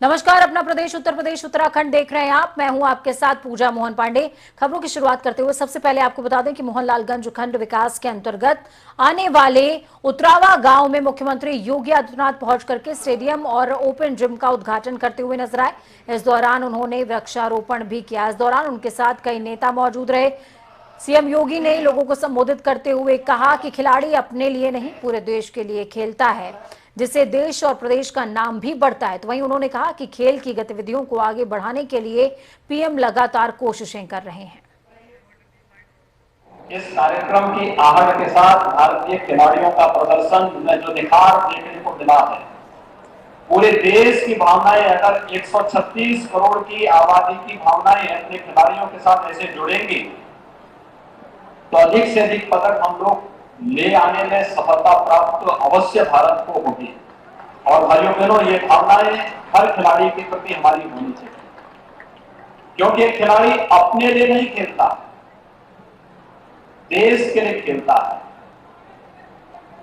नमस्कार, अपना प्रदेश उत्तर प्रदेश उत्तराखंड देख रहे हैं आप। मैं हूं आपके साथ पूजा मोहन पांडे। खबरों की शुरुआत करते हुए सबसे पहले आपको बता दें कि मोहनलालगंज खंड विकास के अंतर्गत आने वाले उतरावा गांव में मुख्यमंत्री योगी आदित्यनाथ पहुंच करके स्टेडियम और ओपन जिम का उद्घाटन करते हुए नजर आए। इस दौरान उन्होंने वृक्षारोपण भी किया। इस दौरान उनके साथ कई नेता मौजूद रहे। सीएम योगी ने लोगों को संबोधित करते हुए कहा कि खिलाड़ी अपने लिए नहीं पूरे देश के लिए खेलता है, जिससे देश और प्रदेश का नाम भी बढ़ता है। तो वहीं उन्होंने कहा कि खेल की गतिविधियों को आगे बढ़ाने के लिए पीएम लगातार कोशिशें कर रहे हैं। इस कार्यक्रम की आहट के साथ भारतीय खिलाड़ियों का प्रदर्शन में जो निखार देखने को मिला है, पूरे देश की भावनाएं अगर 136 करोड़ की आबादी की भावनाएं अपने खिलाड़ियों के साथ ऐसे जुड़ेंगी तो अधिक से अधिक पदक हम लोग ले आने में सफलता प्राप्त अवश्य भारत को होगी। और भाइयों बहनों, ये भावनाएं हर खिलाड़ी के प्रति हमारी होनी चाहिए, क्योंकि एक खिलाड़ी अपने लिए नहीं खेलता, देश के लिए खेलता है।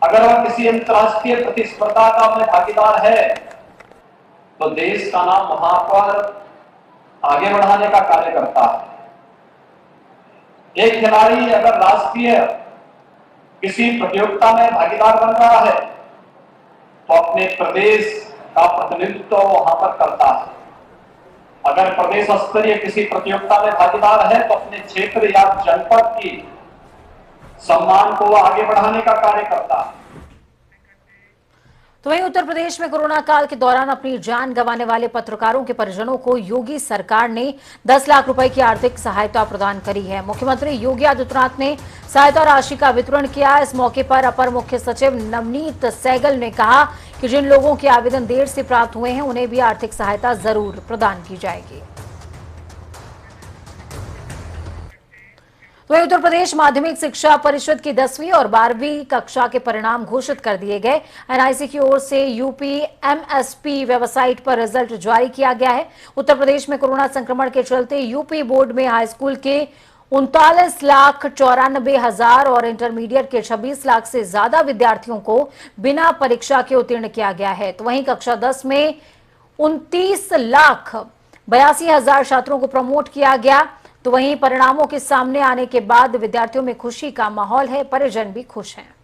अगर वह किसी अंतर्राष्ट्रीय प्रतिस्पर्धा का में भागीदार है तो देश का नाम वहां पर आगे बढ़ाने का कार्य करता है। एक खिलाड़ी अगर राष्ट्रीय किसी प्रतियोगिता में भागीदार बन रहा है तो अपने प्रदेश का प्रतिनिधित्व वहां पर करता है। अगर प्रदेश स्तरीय किसी प्रतियोगिता में भागीदार है तो अपने क्षेत्र या जनपद की सम्मान को आगे बढ़ाने का कार्य करता है। तो वहीं उत्तर प्रदेश में कोरोना काल के दौरान अपनी जान गंवाने वाले पत्रकारों के परिजनों को योगी सरकार ने 10 लाख रुपए की आर्थिक सहायता प्रदान करी है। मुख्यमंत्री योगी आदित्यनाथ ने सहायता राशि का वितरण किया। इस मौके पर अपर मुख्य सचिव नवनीत सहगल ने कहा कि जिन लोगों के आवेदन देर से प्राप्त हुए हैं उन्हें भी आर्थिक सहायता जरूर प्रदान की जाएगी। वहीं उत्तर प्रदेश माध्यमिक शिक्षा परिषद की 10वीं और 12वीं कक्षा के परिणाम घोषित कर दिए गए। एनआईसी की ओर से यूपी एमएसपी वेबसाइट पर रिजल्ट जारी किया गया है। उत्तर प्रदेश में कोरोना संक्रमण के चलते यूपी बोर्ड में हाई स्कूल के 39,94,000 और इंटरमीडिएट के 26 लाख से ज्यादा विद्यार्थियों को बिना परीक्षा के उत्तीर्ण किया गया है। तो वहीं कक्षा 10 में 29,82,000 छात्रों को प्रमोट किया गया। तो वहीं परिणामों के सामने आने के बाद विद्यार्थियों में खुशी का माहौल है, परिजन भी खुश हैं।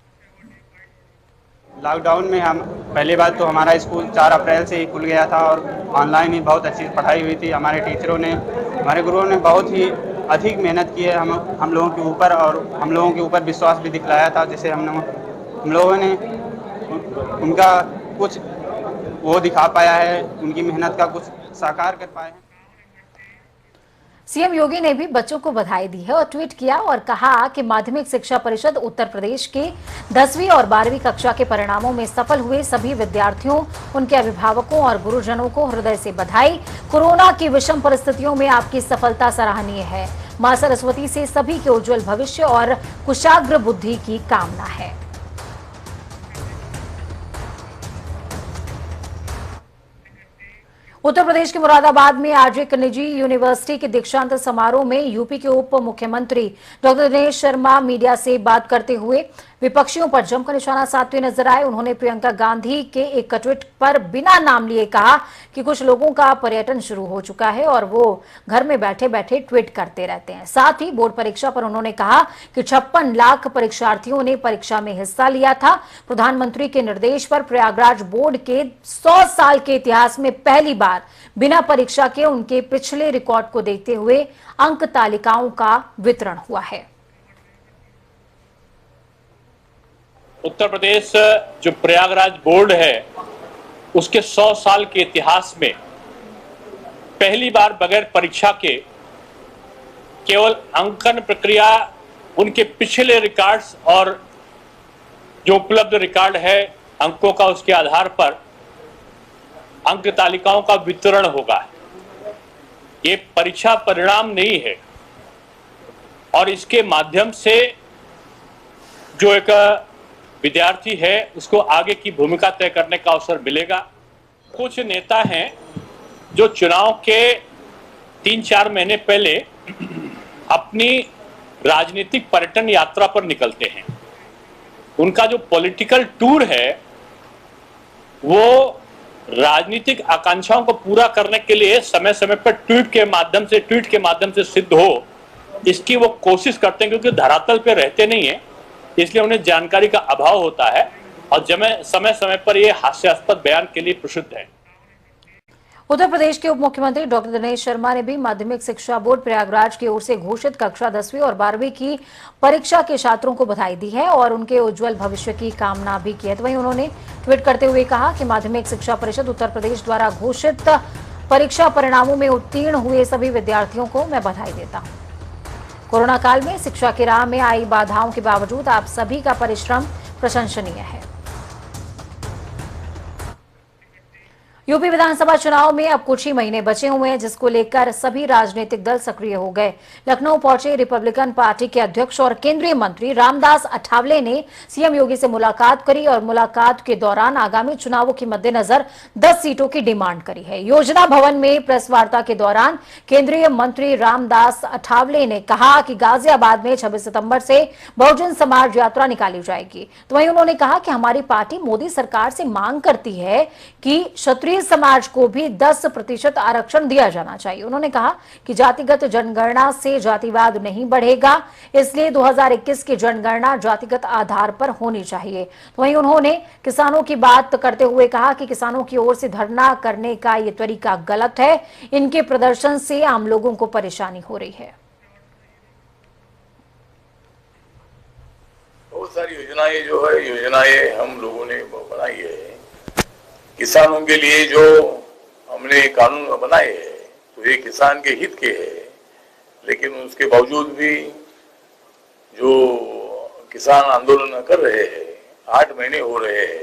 लॉकडाउन में हम पहली बात तो हमारा स्कूल 4 अप्रैल से ही खुल गया था और ऑनलाइन ही बहुत अच्छी पढ़ाई हुई थी। हमारे टीचरों ने, हमारे गुरुओं ने बहुत ही अधिक मेहनत की है हम लोगों के ऊपर, और हम लोगों के ऊपर विश्वास भी दिखलाया था, जिसे हम लोगों ने उनका कुछ वो दिखा पाया है, उनकी मेहनत का कुछ साकार कर पाए हैं। सीएम योगी ने भी बच्चों को बधाई दी है और ट्वीट किया और कहा कि माध्यमिक शिक्षा परिषद उत्तर प्रदेश के 10वीं और 12वीं कक्षा के परिणामों में सफल हुए सभी विद्यार्थियों, उनके अभिभावकों और गुरुजनों को हृदय से बधाई। कोरोना की विषम परिस्थितियों में आपकी सफलता सराहनीय है। मां सरस्वती से सभी के उज्जवल भविष्य और कुशाग्र बुद्धि की कामना है। उत्तर प्रदेश के मुरादाबाद में आज एक निजी यूनिवर्सिटी के दीक्षांत समारोह में यूपी के उप मुख्यमंत्री डॉक्टर दिनेश शर्मा मीडिया से बात करते हुए विपक्षियों पर जमकर निशाना साधते नजर आए। उन्होंने प्रियंका गांधी के एक ट्वीट पर बिना नाम लिए कहा कि कुछ लोगों का पर्यटन शुरू हो चुका है और वो घर में बैठे बैठे ट्वीट करते रहते हैं। साथ ही बोर्ड परीक्षा पर उन्होंने कहा कि 56 लाख परीक्षार्थियों ने परीक्षा में हिस्सा लिया था। प्रधानमंत्री के निर्देश पर प्रयागराज बोर्ड के 100 साल के इतिहास में पहली बार बिना परीक्षा के उनके पिछले रिकॉर्ड को देखते हुए अंक तालिकाओं का वितरण हुआ है। उत्तर प्रदेश जो प्रयागराज बोर्ड है उसके 100 साल के इतिहास में पहली बार बगैर परीक्षा के केवल अंकन प्रक्रिया, उनके पिछले रिकॉर्ड्स और जो उपलब्ध रिकॉर्ड है अंकों का, उसके आधार पर अंक तालिकाओं का वितरण होगा। ये परीक्षा परिणाम नहीं है और इसके माध्यम से जो एक विद्यार्थी है उसको आगे की भूमिका तय करने का अवसर मिलेगा। कुछ नेता हैं जो चुनाव के 3-4 महीने पहले अपनी राजनीतिक पर्यटन यात्रा पर निकलते हैं। उनका जो पॉलिटिकल टूर है वो राजनीतिक आकांक्षाओं को पूरा करने के लिए समय समय पर ट्वीट के माध्यम से सिद्ध हो, इसकी वो कोशिश करते हैं, क्योंकि धरातल पे रहते नहीं है, इसलिए उन्हें जानकारी का अभाव होता है और समय समय पर ये हास्यास्पद बयान के लिए प्रसिद्ध है। उत्तर प्रदेश के उप मुख्यमंत्री डॉक्टर दिनेश शर्मा ने भी माध्यमिक शिक्षा बोर्ड प्रयागराज की ओर से घोषित कक्षा 10वीं और 12वीं की परीक्षा के छात्रों को बधाई दी है और उनके उज्जवल भविष्य की कामना भी की है। तो वहीं उन्होंने ट्वीट करते हुए कहा कि माध्यमिक शिक्षा परिषद उत्तर प्रदेश द्वारा घोषित परीक्षा परिणामों में उत्तीर्ण हुए सभी विद्यार्थियों को मैं बधाई देता हूँ। कोरोना काल में शिक्षा की राह में आई बाधाओं के बावजूद आप सभी का परिश्रम प्रशंसनीय है। यूपी विधानसभा चुनाव में अब कुछ ही महीने बचे हुए हैं, जिसको लेकर सभी राजनीतिक दल सक्रिय हो गए। लखनऊ पहुंचे रिपब्लिकन पार्टी के अध्यक्ष और केंद्रीय मंत्री रामदास अठावले ने सीएम योगी से मुलाकात करी और मुलाकात के दौरान आगामी चुनावों के मद्देनजर 10 सीटों की डिमांड करी है। योजना भवन में प्रेस वार्ता के दौरान केंद्रीय मंत्री रामदास अठावले ने कहा कि गाजियाबाद में 26 सितंबर से बहुजन समाज यात्रा निकाली जाएगी। तो वहीं उन्होंने कहा कि हमारी पार्टी मोदी सरकार से मांग करती है कि क्षत्रिय समाज को भी 10% आरक्षण दिया जाना चाहिए। उन्होंने कहा कि जातिगत जनगणना से जातिवाद नहीं बढ़ेगा, इसलिए 2021 की जनगणना जातिगत आधार पर होनी चाहिए। तो वहीं उन्होंने किसानों की बात करते हुए कहा कि किसानों की ओर से धरना करने का ये तरीका गलत है, इनके प्रदर्शन से आम लोगों को परेशानी हो रही है। बहुत सारी योजनाएं हम लोगों ने बनाई है। किसानों के लिए जो हमने कानून बनाए हैं तो ये किसान के हित के है, लेकिन उसके बावजूद भी जो किसान आंदोलन कर रहे हैं, 8 महीने हो रहे हैं,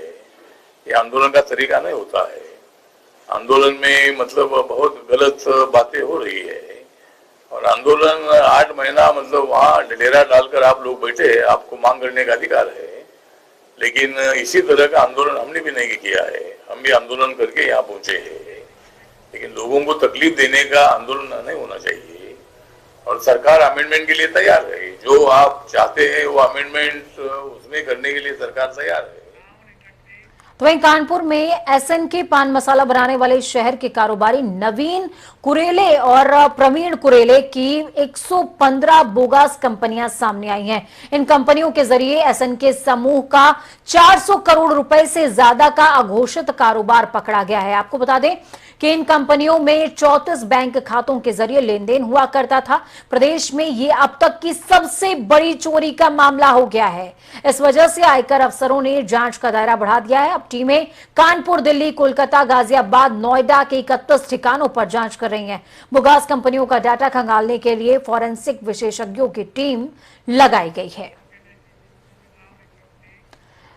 ये आंदोलन का तरीका नहीं होता है। आंदोलन में मतलब बहुत गलत बातें हो रही है और आंदोलन 8 महीना मतलब वहाँ डेरा डालकर आप लोग बैठे, आपको मांग करने का अधिकार है, लेकिन इसी तरह का आंदोलन हमने भी नहीं किया है। हम भी आंदोलन करके यहाँ पहुंचे हैं, लेकिन लोगों को तकलीफ देने का आंदोलन नहीं होना चाहिए और सरकार अमेंडमेंट के लिए तैयार है। जो आप चाहते हैं वो अमेंडमेंट उसमें करने के लिए सरकार तैयार है। तो वहीं कानपुर में एसएनके पान मसाला बनाने वाले शहर के कारोबारी नवीन कुरेले और प्रवीण कुरेले की 115 बोगस कंपनियां सामने आई हैं। इन कंपनियों के जरिए एसएनके समूह का 400 करोड़ रुपए से ज्यादा का अघोषित कारोबार पकड़ा गया है। आपको बता दें कि इन कंपनियों में 34 बैंक खातों के जरिए लेन देन हुआ करता था। प्रदेश में ये अब तक की सबसे बड़ी चोरी का मामला हो गया है। इस वजह से आयकर अफसरों ने जांच का दायरा बढ़ा दिया है। अब टीमें कानपुर, दिल्ली, कोलकाता, गाजियाबाद, नोएडा के 31 ठिकानों पर जांच कर रही हैं। बोगस कंपनियों का डाटा खंगालने के लिए फॉरेंसिक विशेषज्ञों की टीम लगाई गई है।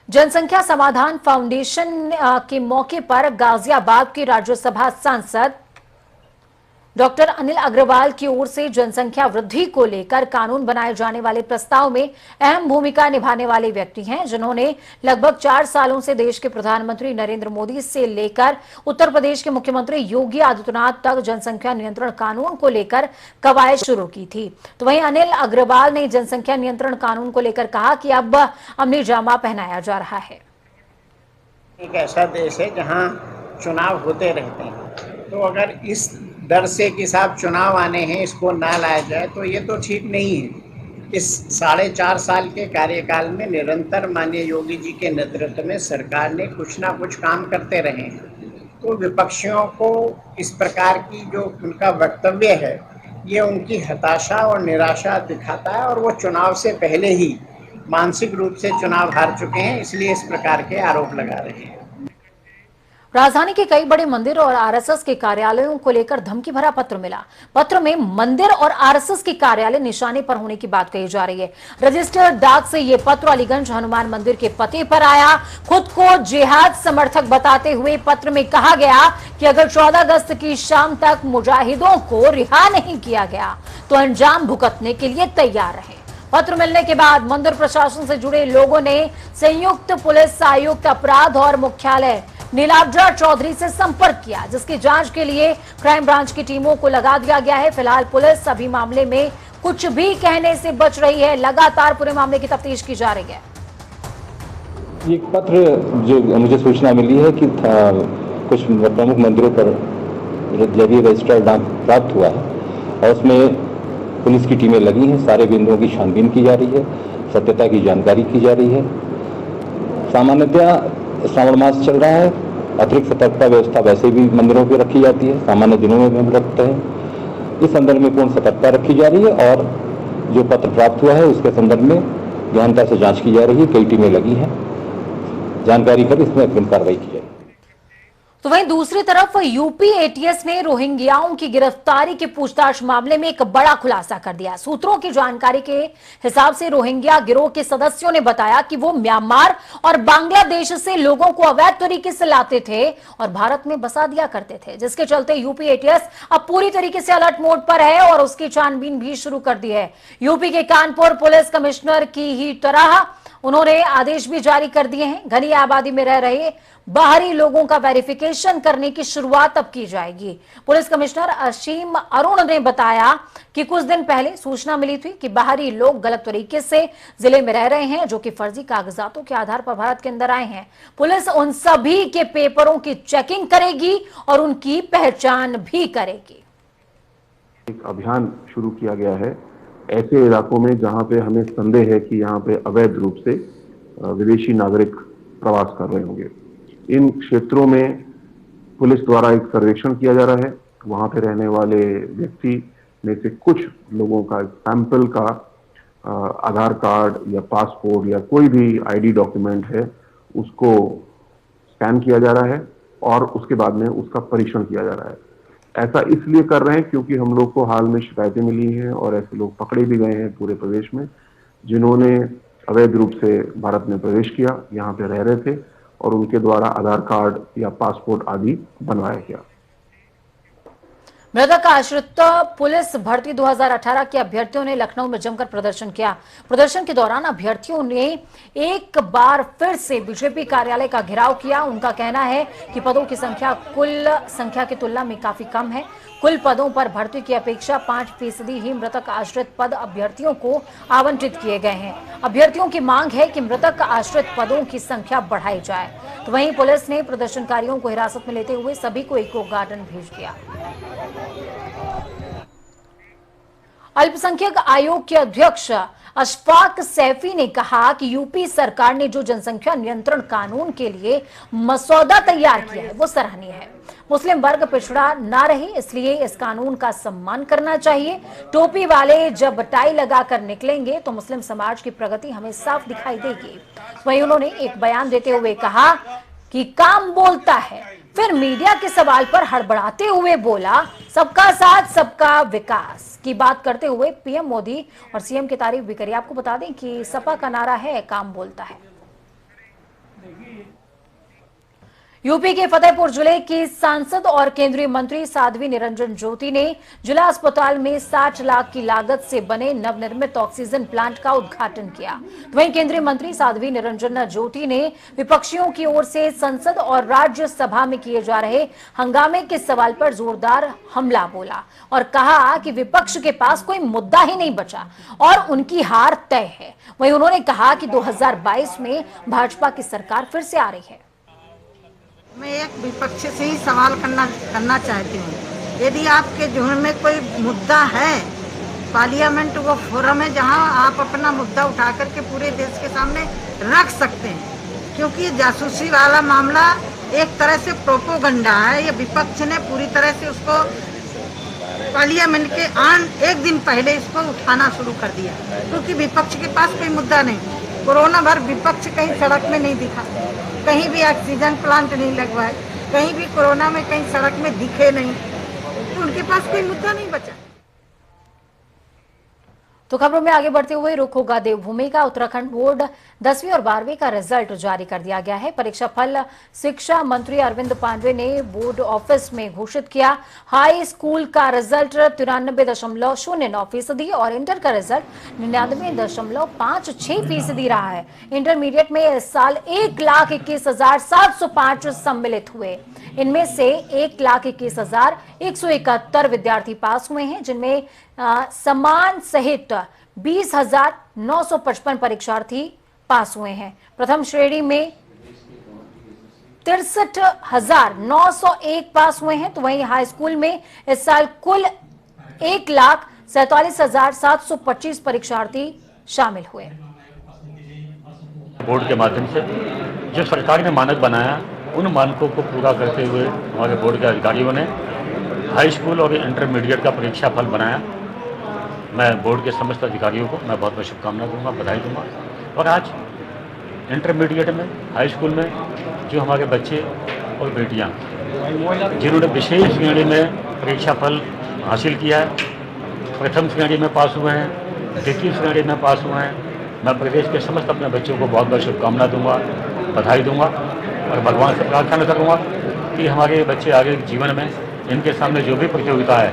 जनसंख्या समाधान फाउंडेशन के मौके पर गाजियाबाद के राज्यसभा सांसद डॉक्टर अनिल अग्रवाल की ओर से जनसंख्या वृद्धि को लेकर कानून बनाए जाने वाले प्रस्ताव में अहम भूमिका निभाने वाले व्यक्ति हैं, जिन्होंने लगभग 4 सालों से देश के प्रधानमंत्री नरेंद्र मोदी से लेकर उत्तर प्रदेश के मुख्यमंत्री योगी आदित्यनाथ तक जनसंख्या नियंत्रण कानून को लेकर कवायद शुरू की थी। तो वहीं अनिल अग्रवाल ने जनसंख्या नियंत्रण कानून को लेकर कहा कि अब अमली जामा पहनाया जा रहा है। एक ऐसा देश है जहां चुनाव होते रहते हैं, तो अगर इस डर से कि साहब चुनाव आने हैं इसको ना लाया जाए तो ये तो ठीक नहीं है। इस 4.5 साल के कार्यकाल में निरंतर माननीय योगी जी के नेतृत्व में सरकार ने कुछ ना कुछ काम करते रहे हैं। तो विपक्षियों को इस प्रकार की जो उनका वक्तव्य है ये उनकी हताशा और निराशा दिखाता है और वो चुनाव से पहले ही मानसिक रूप से चुनाव हार चुके हैं, इसलिए इस प्रकार के आरोप लगा रहे हैं। राजधानी के कई बड़े मंदिर और आरएसएस के कार्यालयों को लेकर धमकी भरा पत्र मिला। पत्र में मंदिर और आरएसएस के कार्यालय निशाने पर होने की बात कही जा रही है। रजिस्टर्ड डाक से ये पत्र अलीगंज हनुमान मंदिर के पते पर आया। खुद को जिहाद समर्थक बताते हुए पत्र में कहा गया कि अगर 14 अगस्त की शाम तक मुजाहिदों को रिहा नहीं किया गया तो अंजाम भुगतने के लिए तैयार रहे। पत्र मिलने के बाद मंदिर प्रशासन से जुड़े लोगों ने संयुक्त पुलिस आयुक्त अपराध और मुख्यालय नीलाब्जा चौधरी से संपर्क किया, जिसकी जांच के लिए क्राइम ब्रांच की टीमों को लगा दिया गया है। फिलहाल पुलिस अभी मामले में कुछ भी कहने से बच रही है। लगातार पूरे मामले की तफ्तीश की जा रही है। एक पत्र जो मुझे सूचना मिली है कि कुछ प्रमुख मंदिरों पर जरिए रजिस्टर्ड डाक प्राप्त हुआ है और उसमें पुलिस की टीमें लगी हैं। सारे बिंदुओं की छानबीन की जा रही है, सत्यता की जानकारी की जा रही है। सामान्यतः श्रावण मास चल रहा है, अतिरिक्त सतर्कता व्यवस्था वैसे भी मंदिरों पर रखी जाती है, सामान्य दिनों में भी हम रखते हैं। इस संदर्भ में पूर्ण सतर्कता रखी जा रही है और जो पत्र प्राप्त हुआ है उसके संदर्भ में गहनता से जांच की जा रही है। कई टीमें लगी हैं, जानकारी कर इसमें अग्रिम कार्रवाई की जाएगी। तो वहीं दूसरी तरफ यूपी एटीएस ने रोहिंग्याओं की गिरफ्तारी के पूछताछ मामले में एक बड़ा खुलासा कर दिया। सूत्रों की जानकारी के हिसाब से रोहिंग्या गिरोह के सदस्यों ने बताया कि वो म्यांमार और बांग्लादेश से लोगों को अवैध तरीके से लाते थे और भारत में बसा दिया करते थे, जिसके चलते यूपी एटीएस अब पूरी तरीके से अलर्ट मोड पर है और उसकी छानबीन भी शुरू कर दी है। यूपी के कानपुर पुलिस कमिश्नर की ही तरह उन्होंने आदेश भी जारी कर दिए हैं। घनी आबादी में रह रहे बाहरी लोगों का वेरिफिकेशन करने की शुरुआत अब की जाएगी। पुलिस कमिश्नर असीम अरुण ने बताया कि कुछ दिन पहले सूचना मिली थी कि बाहरी लोग गलत तरीके से जिले में रह रहे हैं, जो कि फर्जी कागजातों के आधार पर भारत के अंदर आए हैं। पुलिस उन सभी के पेपरों की चेकिंग करेगी और उनकी पहचान भी करेगी। एक अभियान शुरू किया गया है ऐसे इलाकों में जहां पे हमें संदेह है कि यहाँ पे अवैध रूप से विदेशी नागरिक प्रवास कर रहे होंगे। इन क्षेत्रों में पुलिस द्वारा एक सर्वेक्षण किया जा रहा है। वहां पे रहने वाले व्यक्ति में से कुछ लोगों का सैंपल का आधार कार्ड या पासपोर्ट या कोई भी आईडी डॉक्यूमेंट है उसको स्कैन किया जा रहा है और उसके बाद में उसका परीक्षण किया जा रहा है। ऐसा इसलिए कर रहे हैं क्योंकि हम लोग को हाल में शिकायतें मिली हैं और ऐसे लोग पकड़े भी गए हैं पूरे प्रदेश में, जिन्होंने अवैध रूप से भारत में प्रवेश किया, यहाँ पे रह रहे थे और उनके द्वारा आधार कार्ड या पासपोर्ट आदि बनवाया गया। मृतक आश्रित पुलिस भर्ती 2018 के अभ्यर्थियों ने लखनऊ में जमकर प्रदर्शन किया। प्रदर्शन के दौरान अभ्यर्थियों ने एक बार फिर से बीजेपी कार्यालय का घेराव किया। उनका कहना है कि पदों की संख्या कुल संख्या की तुलना में काफी कम है। कुल पदों पर भर्ती की अपेक्षा 5% ही मृतक आश्रित पद अभ्यर्थियों को आवंटित किए गए हैं। अभ्यर्थियों की मांग है कि मृतक आश्रित पदों की संख्या बढ़ाई जाए। तो वहीं पुलिस ने प्रदर्शनकारियों को हिरासत में लेते हुए सभी को इको गार्डन भेज दिया। अल्पसंख्यक आयोग के अध्यक्ष अशफाक सैफी ने कहा कि यूपी सरकार ने जो जनसंख्या नियंत्रण कानून के लिए मसौदा तैयार किया है वो सराहनीय है। मुस्लिम वर्ग पिछड़ा ना रहे, इसलिए इस कानून का सम्मान करना चाहिए। टोपी वाले जब टाई लगाकर निकलेंगे तो मुस्लिम समाज की प्रगति हमें साफ दिखाई देगी। वहीं उन्होंने एक बयान देते हुए कहा कि काम बोलता है, फिर मीडिया के सवाल पर हड़बड़ाते हुए बोला सबका साथ सबका विकास की बात करते हुए पीएम मोदी और सीएम की तारीफ भी करी। आपको बता दें कि सपा का नारा है काम बोलता है। यूपी के फतेहपुर जिले की सांसद और केंद्रीय मंत्री साध्वी निरंजन ज्योति ने जिला अस्पताल में 60 लाख की लागत से बने नवनिर्मित ऑक्सीजन प्लांट का उद्घाटन किया। वहीं केंद्रीय मंत्री साध्वी निरंजन ज्योति ने विपक्षियों की ओर से संसद और राज्यसभा में किए जा रहे हंगामे के सवाल पर जोरदार हमला बोला और कहा कि विपक्ष के पास कोई मुद्दा ही नहीं बचा और उनकी हार तय है। वहीं उन्होंने कहा कि 2022 में भाजपा की सरकार फिर से आ रही है। मैं एक विपक्ष से ही सवाल करना चाहती हूँ। यदि आपके ज़हन में कोई मुद्दा है, पार्लियामेंट वो फोरम है जहाँ आप अपना मुद्दा उठा करके पूरे देश के सामने रख सकते हैं, क्योंकि जासूसी वाला मामला एक तरह से प्रोपोगंडा है। ये विपक्ष ने पूरी तरह से उसको पार्लियामेंट के एक दिन पहले इसको उठाना शुरू कर दिया, क्योंकि विपक्ष के पास कोई मुद्दा नहीं। कोरोना भर विपक्ष कहीं सड़क में नहीं दिखा, कहीं भी ऑक्सीजन प्लांट नहीं लगवाए, कहीं भी कोरोना में कहीं सड़क में दिखे नहीं, तो उनके पास कोई मुद्दा नहीं बचा। तो खबरों में आगे बढ़ते हुए रुख होगा देवभूमि का। उत्तराखंड बोर्ड 10वीं और 12वीं का रिजल्ट जारी कर दिया गया है। परीक्षा फल शिक्षा मंत्री अरविंद पांडे ने बोर्ड ऑफिस में घोषित किया। हाई स्कूल का रिजल्ट 93.09% और इंटर का रिजल्ट 99.56% रहा है। इंटरमीडिएट में इस साल 1,21,705 सम्मिलित हुए। इनमें से 1,21,171 विद्यार्थी पास हुए हैं, जिनमें सम्मान सहित 20,955 परीक्षार्थी पास हुए हैं। प्रथम श्रेणी में 63,901 पास हुए हैं। तो वहीं हाई स्कूल में इस साल कुल 1,47,725 परीक्षार्थी शामिल हुए। बोर्ड के माध्यम से जो सरकार ने मानक बनाया, उन मानकों को पूरा करते हुए हमारे बोर्ड के अधिकारियों ने हाई स्कूल और इंटरमीडिएट का परीक्षा फल बनाया। मैं बोर्ड के समस्त अधिकारियों को मैं बहुत बहुत शुभकामना दूंगा, बधाई दूंगा। और आज इंटरमीडिएट में, हाई स्कूल में जो हमारे बच्चे और बेटियां जिन्होंने विशेष श्रेणी में परीक्षा फल हासिल किया है, प्रथम श्रेणी में पास हुए हैं, द्वितीय श्रेणी में पास हुए हैं, मैं प्रदेश के समस्त अपने बच्चों को बहुत बहुत शुभकामना दूंगा, बधाई दूंगा और भगवान से प्रार्थना करूंगा कि हमारे बच्चे आगे जीवन में इनके सामने जो भी प्रतियोगिता है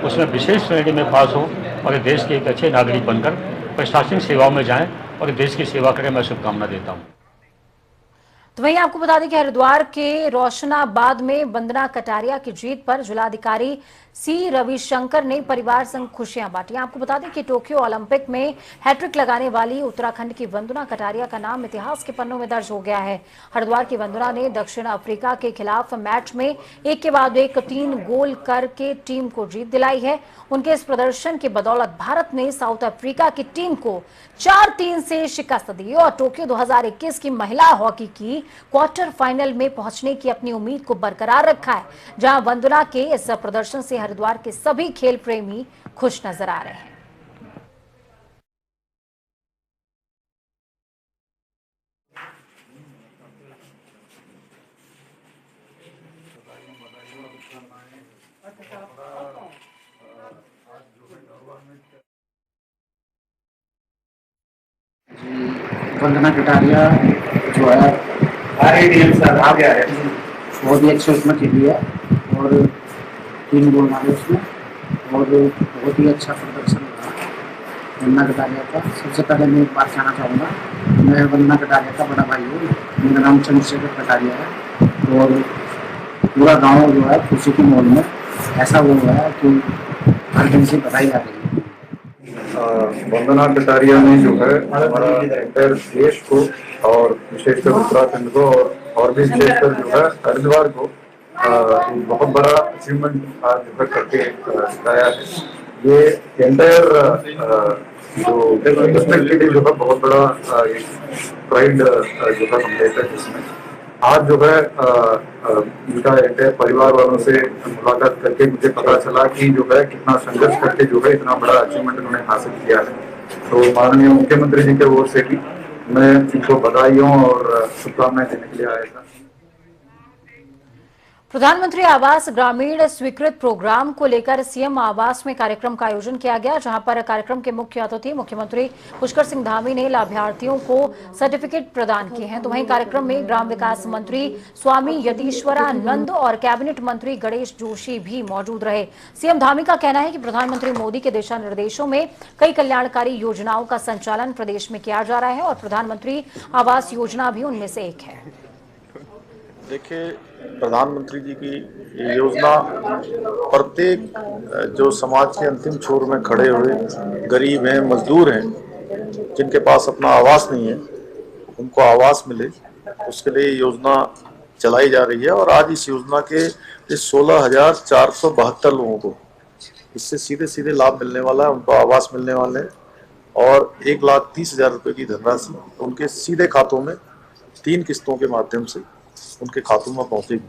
उसमें विशेष श्रेणी में पास हो और देश के एक अच्छे नागरिक बनकर प्रशासनिक सेवाओं में जाएं और देश की सेवा करें। मैं शुभकामना देता हूं। तो वहीं आपको बता दें कि हरिद्वार के रोशनाबाद में वंदना कटारिया की जीत पर जिलाधिकारी सी रविशंकर ने परिवार संग खुशियां बांटी। आपको बता दें कि टोक्यो ओलंपिक में हैट्रिक लगाने वाली उत्तराखंड की वंदना कटारिया का नाम इतिहास के पन्नों में दर्ज हो गया है। हरिद्वार की वंदना ने दक्षिण अफ्रीका के खिलाफ मैच में एक के बाद एक 3 गोल करके टीम को जीत दिलाई है। उनके इस प्रदर्शन की बदौलत भारत ने साउथ अफ्रीका की टीम को 4-3 से शिकस्त दी और टोक्यो 2021 की महिला हॉकी की क्वार्टर फाइनल में पहुंचने की अपनी उम्मीद को बरकरार रखा है, जहां वंदना के इस प्रदर्शन से हरिद्वार के सभी खेल प्रेमी खुश नजर आ रहे हैं। वंदना कटारिया जो है बहुत ही अच्छे उसमें खेली है और 3 गोल मारे उसमें और बहुत ही अच्छा प्रदर्शन रहा वंदना कटारिया का। सबसे पहले मैं एक बात कहना चाहूँगा, मैं वंदना कटारिया का बड़ा भाई हूँ। मेरा नाम चंद्रशेखर कटारिया है और पूरा गाँव जो है खुशी के माहौल में ऐसा वो हुआ है कि हर दिन से बधाई आ रही है। वंदना कटारिया ने जो है हमारा एंटायर देश को और विशेषकर उत्तराखंड को और भी विशेषकर जो है हरिद्वार को बहुत बड़ा अचीवमेंट आज जो है करके दिखाया है। ये एंटायर जो डिस्ट्रिक्ट के लिए जो है बहुत बड़ा प्राइड जो है हम लेते हैं। जिसमें आज जो है उनका एंटायर परिवार वालों से मुलाकात करके मुझे पता चला कि जो है कितना संघर्ष करके जो है इतना बड़ा अचीवमेंट उन्होंने हासिल किया है। तो माननीय मुख्यमंत्री जी की ओर से भी मैं इनको बधाइयों और शुभकामनाएं देने के लिए आया था। प्रधानमंत्री आवास ग्रामीण स्वीकृत प्रोग्राम को लेकर सीएम आवास में कार्यक्रम का आयोजन किया गया, जहां पर कार्यक्रम के मुख्य अतिथि मुख्यमंत्री पुष्कर सिंह धामी ने लाभार्थियों को सर्टिफिकेट प्रदान किए हैं। तो वहीं कार्यक्रम में ग्राम विकास मंत्री स्वामी यतीश्वरानंद और कैबिनेट मंत्री गणेश जोशी भी मौजूद रहे। सीएम धामी का कहना है कि प्रधानमंत्री मोदी के दिशा निर्देशों में कई कल्याणकारी योजनाओं का संचालन प्रदेश में किया जा रहा है और प्रधानमंत्री आवास योजना भी उनमें से एक है। देखिए, प्रधानमंत्री जी की योजना प्रत्येक जो समाज के अंतिम छोर में खड़े हुए गरीब हैं, मजदूर हैं, जिनके पास अपना आवास नहीं है, उनको आवास मिले, उसके लिए योजना चलाई जा रही है। और आज इस योजना के 16,472 लोगों को इससे सीधे सीधे लाभ मिलने वाला है, उनको आवास मिलने वाले हैं और 1,30,000 रुपये की धनराशि उनके सीधे खातों में 3 किस्तों के माध्यम से उनके खातों में पहुंचेगी।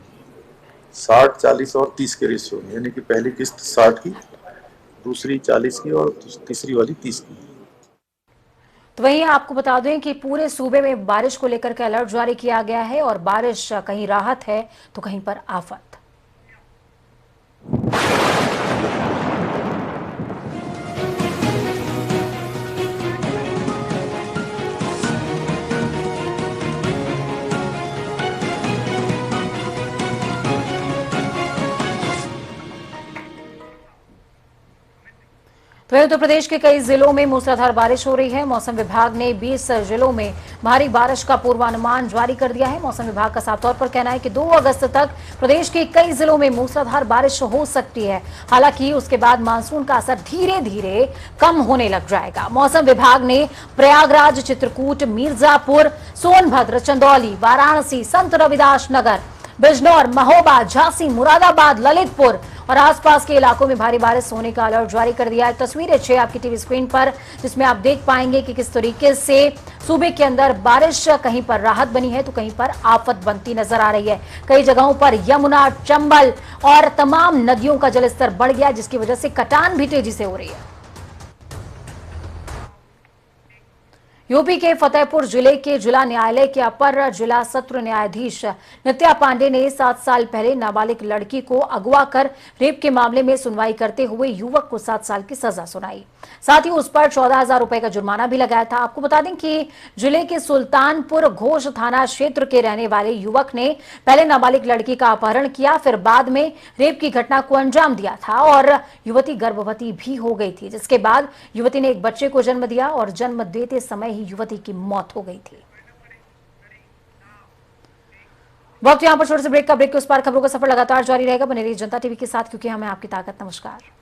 60, 40 और 30 के रेशियो में, यानी कि पहली किस्त 60 की, दूसरी 40 की और तीसरी वाली 30 की। तो वहीं आपको बता दें कि पूरे सूबे में बारिश को लेकर के अलर्ट जारी किया गया है और बारिश कहीं राहत है तो कहीं पर आफत। तो उत्तर प्रदेश के कई जिलों में मूसलाधार बारिश हो रही है। मौसम विभाग ने 20 जिलों में भारी बारिश का पूर्वानुमान जारी कर दिया है। मौसम विभाग का साफ तौर पर कहना है कि 2 अगस्त तक प्रदेश के कई जिलों में मूसलाधार बारिश हो सकती है। हालांकि उसके बाद मानसून का असर धीरे धीरे कम होने लग जाएगा। मौसम विभाग ने प्रयागराज, चित्रकूट, मिर्जापुर, सोनभद्र, चंदौली, वाराणसी, संत रविदास नगर, बिजनौर, महोबा, झांसी, मुरादाबाद, ललितपुर और आसपास के इलाकों में भारी बारिश होने का अलर्ट जारी कर दिया है। तस्वीरें 6 आपकी टीवी स्क्रीन पर, जिसमें आप देख पाएंगे कि किस तरीके से सूबे के अंदर बारिश कहीं पर राहत बनी है तो कहीं पर आफत बनती नजर आ रही है। कई जगहों पर यमुना, चंबल और तमाम नदियों का जलस्तर बढ़ गया, जिसकी वजह से कटान भी तेजी से हो रही है। यूपी के फतेहपुर जिले के जिला न्यायालय के अपर जिला सत्र न्यायाधीश नित्या पांडे ने 7 साल पहले नाबालिग लड़की को अगवा कर रेप के मामले में सुनवाई करते हुए युवक को 7 साल की सजा सुनाई। साथ ही उस पर 14,000 रुपए का जुर्माना भी लगाया था। आपको बता दें कि जिले के सुल्तानपुर घोष थाना क्षेत्र के रहने वाले युवक ने पहले नाबालिग लड़की का अपहरण किया, फिर बाद में रेप की घटना को अंजाम दिया था और युवती गर्भवती भी हो गई थी, जिसके बाद युवती ने एक बच्चे को जन्म दिया और जन्म देते समय युवती की मौत हो गई थी। वक्त यहां पर छोटे से ब्रेक का। ब्रेक के उस पार खबरों का सफर लगातार जारी रहेगा। बने रहिए जनता टीवी के साथ, क्योंकि हमें आपकी ताकत। नमस्कार।